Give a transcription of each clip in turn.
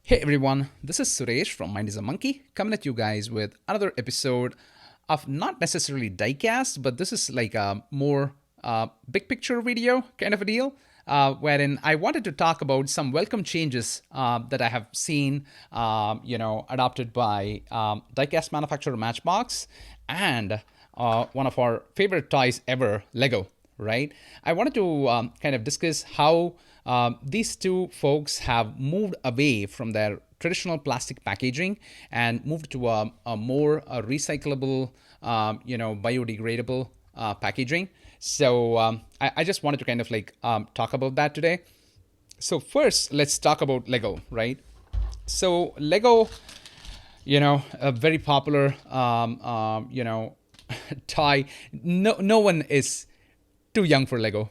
Hey everyone, this is Suresh from Mind is a Monkey coming at you guys with another episode of not necessarily diecast, but this is like a more big picture video kind of a deal, wherein I wanted to talk about some welcome changes that I have seen, adopted by diecast manufacturer Matchbox and one of our favorite toys ever, Lego, right? I wanted to kind of discuss how these two folks have moved away from their traditional plastic packaging and moved to a more recyclable, biodegradable packaging. So I just wanted to kind of like talk about that today. So first, let's talk about Lego, right? So Lego, a very popular, toy. No one is too young for Lego.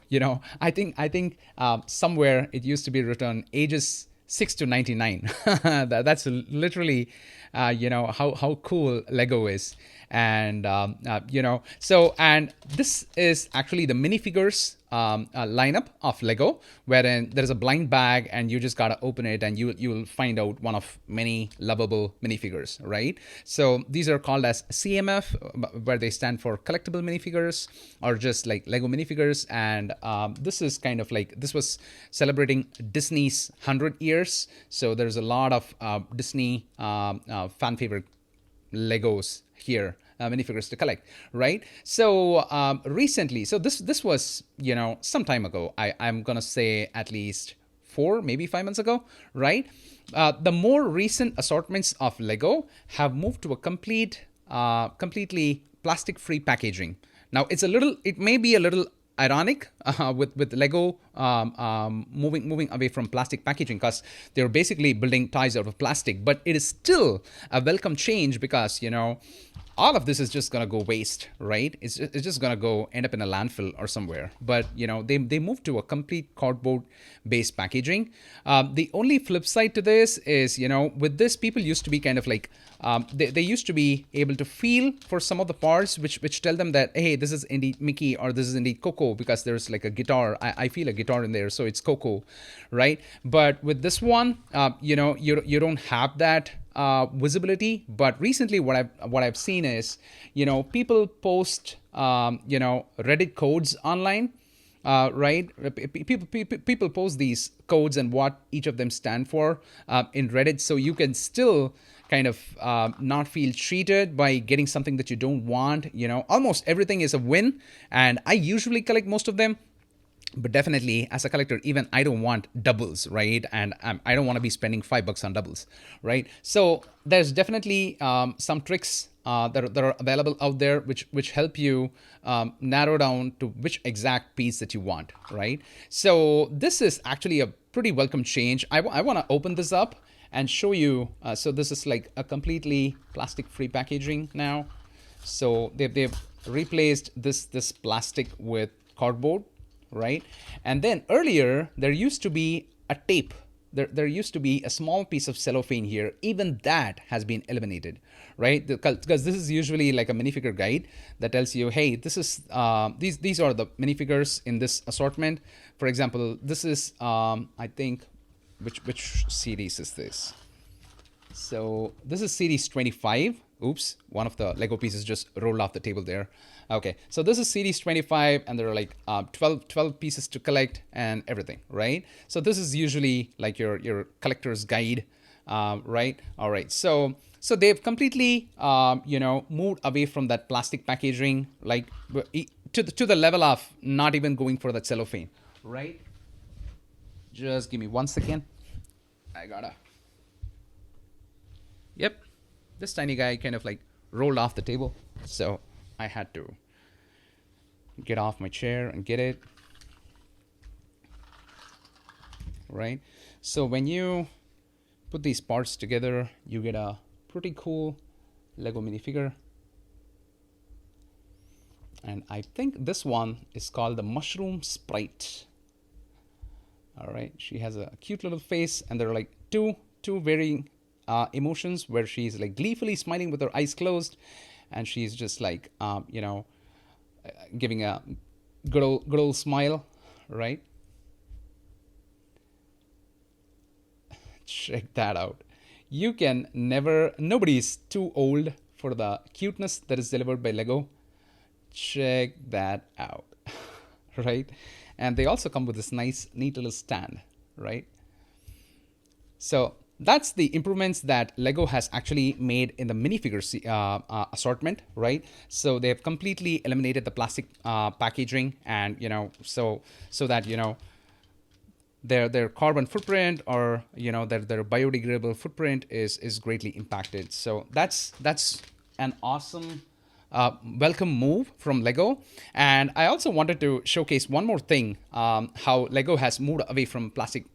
I think somewhere it used to be written ages 6 to 99. That's literally, how cool Lego is, and and this is actually the minifigures lineup of Lego, wherein there is a blind bag and you just gotta open it and you will find out one of many lovable minifigures, right? So these are called as CMF, where they stand for collectible minifigures, or just like Lego minifigures. And this is kind of like, this was celebrating Disney's 100 years. So there's a lot of Disney fan favorite Legos here, minifigures to collect, right? So recently, so this was some time ago. I'm gonna say at least 4, maybe 5 months ago, right? The more recent assortments of Lego have moved to a completely plastic-free packaging. Now it may be a little ironic with Lego moving away from plastic packaging, because they're basically building toys out of plastic. But it is still a welcome change, because all of this is just gonna go waste, right? It's just gonna go end up in a landfill or somewhere. But they moved to a complete cardboard based packaging. The only flip side to this is, with this, people used to be kind of like, they used to be able to feel for some of the parts, which tell them that, hey, this is indeed Mickey, or this is indeed Coco, because there's like a guitar. I feel a guitar in there, so it's Coco, right? But with this one, you don't have that visibility. But recently, what I've seen is, people post Reddit codes online, right? People post these codes and what each of them stand for in Reddit, so you can still kind of not feel cheated by getting something that you don't want. Almost everything is a win, and I usually collect most of them. But definitely, as a collector, even I don't want doubles, right? And I don't want to be spending $5 on doubles, right? So there's definitely some tricks that are available out there, which help you narrow down to which exact piece that you want, right? So this is actually a pretty welcome change. I want to open this up and show you. So this is like a completely plastic-free packaging now. So they've replaced this plastic with cardboard, right? And then earlier, there used to be a tape. There used to be a small piece of cellophane here. Even that has been eliminated, right? Because this is usually like a minifigure guide that tells you, hey, this is these are the minifigures in this assortment. For example, this is I think, which series is this? So this is series 25. Oops, one of the Lego pieces just rolled off the table there. Okay, so this is series 25, and there are like 12 pieces to collect and everything, right? So this is usually like your collector's guide, right? All right, so they've completely moved away from that plastic packaging, like to the level of not even going for that cellophane, right? Just give me 1 second. I gotta. Yep, this tiny guy kind of like rolled off the table, so I had to get off my chair and get it, right? So when you put these parts together, you get a pretty cool Lego minifigure. And I think this one is called the Mushroom Sprite. All right, she has a cute little face, and there are like two varying emotions, where she's like gleefully smiling with her eyes closed, and she's just like giving a good old smile, right? Check that out. You can never, nobody is too old for the cuteness that is delivered by Lego. Check that out, right? And they also come with this nice, neat little stand, right? So that's the improvements that Lego has actually made in the minifigure assortment, right? So they have completely eliminated the plastic packaging, and so that their carbon footprint, or their biodegradable footprint is greatly impacted. So that's an awesome welcome move from Lego. And I also wanted to showcase one more thing, how Lego has moved away from plastic,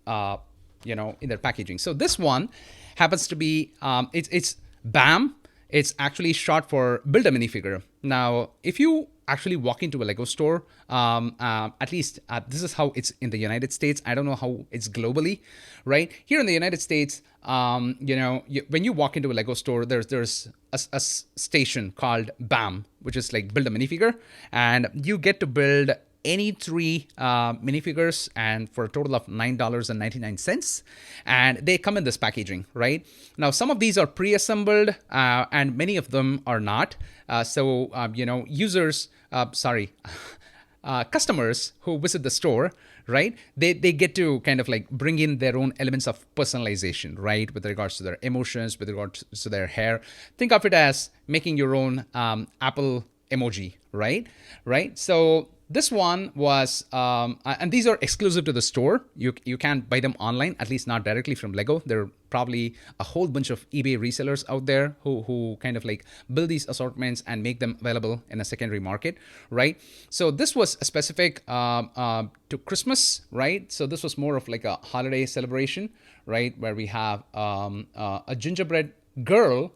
in their packaging. So this one happens to be, it's BAM. It's actually short for Build a Minifigure. Now, if you actually walk into a Lego store, at least this is how it's in the United States. I don't know how it's globally, right? Here in the United States, when you walk into a Lego store, there's a station called BAM, which is like Build a Minifigure, and you get to build any three minifigures, and for a total of $9.99, and they come in this packaging, right? Now, some of these are pre-assembled, and many of them are not. Customers who visit the store, right? They get to kind of like bring in their own elements of personalization, right? With regards to their emotions, with regards to their hair. Think of it as making your own Apple emoji, right? Right? So this one was, and these are exclusive to the store. You can't buy them online, at least not directly from Lego. There are probably a whole bunch of eBay resellers out there who kind of like build these assortments and make them available in a secondary market, right? So this was specific to Christmas, right? So this was more of like a holiday celebration, right? Where we have a gingerbread girl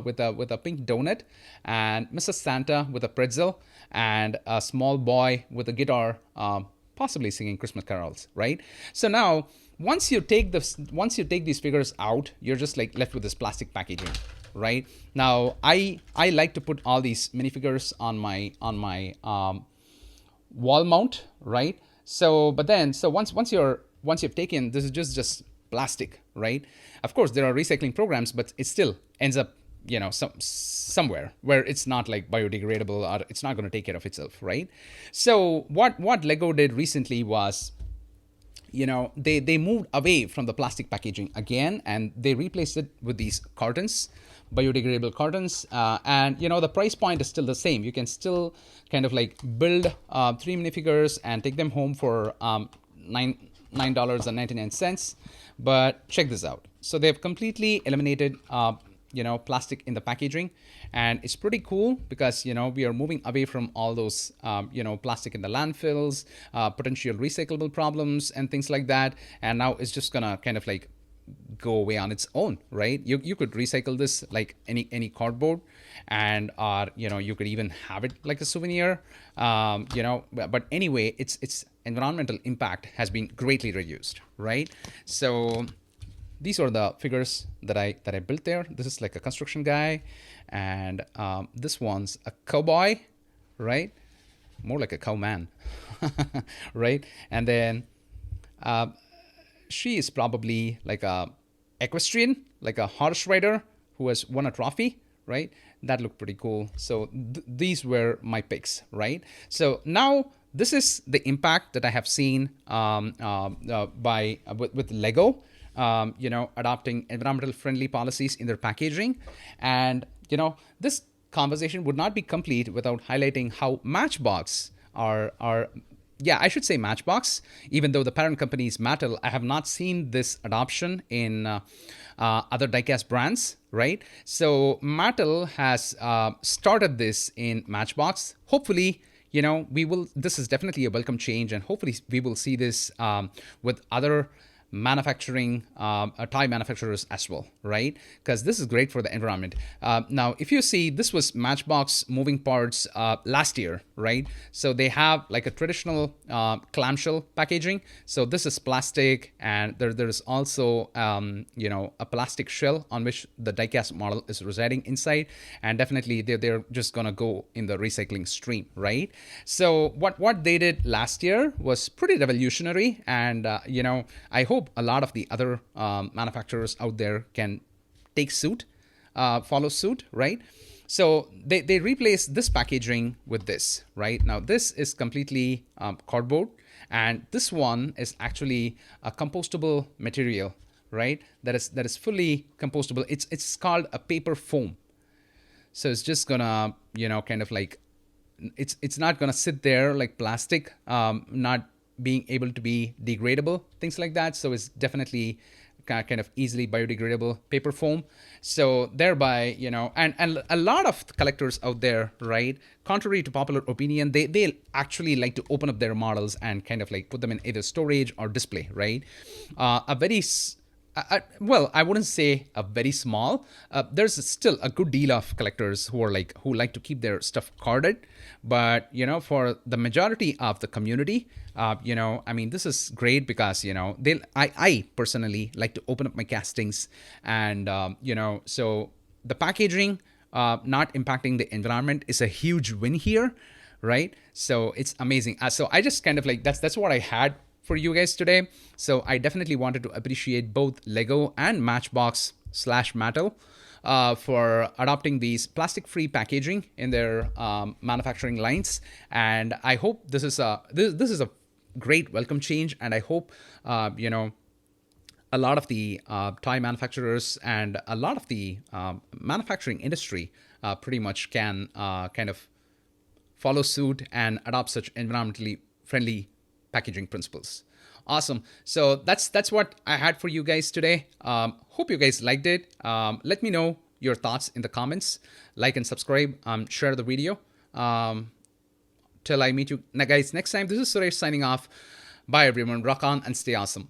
with a pink donut, and Mrs. Santa with a pretzel, and a small boy with a guitar, possibly singing Christmas carols, right? So now, once you take these figures out, you're just like left with this plastic packaging, right? Now, I like to put all these minifigures on my wall mount, right? So once you've taken, this is just plastic, right? Of course, there are recycling programs, but it still ends up, somewhere where it's not like biodegradable, or it's not going to take care of itself, right? So what Lego did recently was, they moved away from the plastic packaging again, and they replaced it with these cartons, biodegradable cartons, and the price point is still the same. You can still kind of like build 3 minifigures and take them home for $9.99. But check this out. So they've completely eliminated plastic in the packaging, and it's pretty cool because we are moving away from all those plastic in the landfills, potential recyclable problems and things like that, and now it's just gonna kind of like go away on its own, right? You could recycle this like any cardboard, and you could even have it like a souvenir, but anyway, its environmental impact has been greatly reduced, right? So these are the figures that I built there. This is like a construction guy, and this one's a cowboy, right? More like a cowman, right? And then she is probably like a equestrian, like a horse rider who has won a trophy, right? That looked pretty cool. So these were my picks, right? So now this is the impact that I have seen with Lego. Adopting environmental friendly policies in their packaging. And, this conversation would not be complete without highlighting how Matchbox I should say Matchbox, even though the parent company is Mattel. I have not seen this adoption in other diecast brands, right? So Mattel has started this in Matchbox. Hopefully, this is definitely a welcome change, and hopefully we will see this with other toy manufacturers as well, right? Because this is great for the environment. Now, if you see, this was Matchbox moving parts last year, right? So they have like a traditional clamshell packaging. So this is plastic, and there's also a plastic shell on which the diecast model is residing inside, and definitely they're just gonna go in the recycling stream, right? So what they did last year was pretty revolutionary, and I hope a lot of the other manufacturers out there can take suit, follow suit, right? So they replace this packaging with this, right? Now this is completely cardboard, and this one is actually a compostable material, right? That is fully compostable. It's called a paper foam. So it's just gonna, kind of like, it's not gonna sit there like plastic, not being able to be degradable, things like that. So it's definitely kind of easily biodegradable paper foam. So thereby, and a lot of collectors out there, right, contrary to popular opinion, they actually like to open up their models and kind of like put them in either storage or display, right? A very well, I wouldn't say a very small. There's still a good deal of collectors who like to keep their stuff carded, but for the majority of the community, I mean, this is great because I personally like to open up my castings, and so the packaging not impacting the environment is a huge win here, right? So it's amazing. So I just kind of like that's what I had for you guys today. So I definitely wanted to appreciate both Lego and Matchbox slash Mattel for adopting these plastic-free packaging in their manufacturing lines, and I hope this is a great welcome change, and I hope a lot of the toy manufacturers and a lot of the manufacturing industry pretty much can kind of follow suit and adopt such environmentally friendly packaging principles. Awesome. So that's what I had for you guys today. Hope you guys liked it. Let me know your thoughts in the comments. Like and subscribe. Share the video. Till I meet you guys next time. This is Suresh signing off. Bye everyone. Rock on and stay awesome.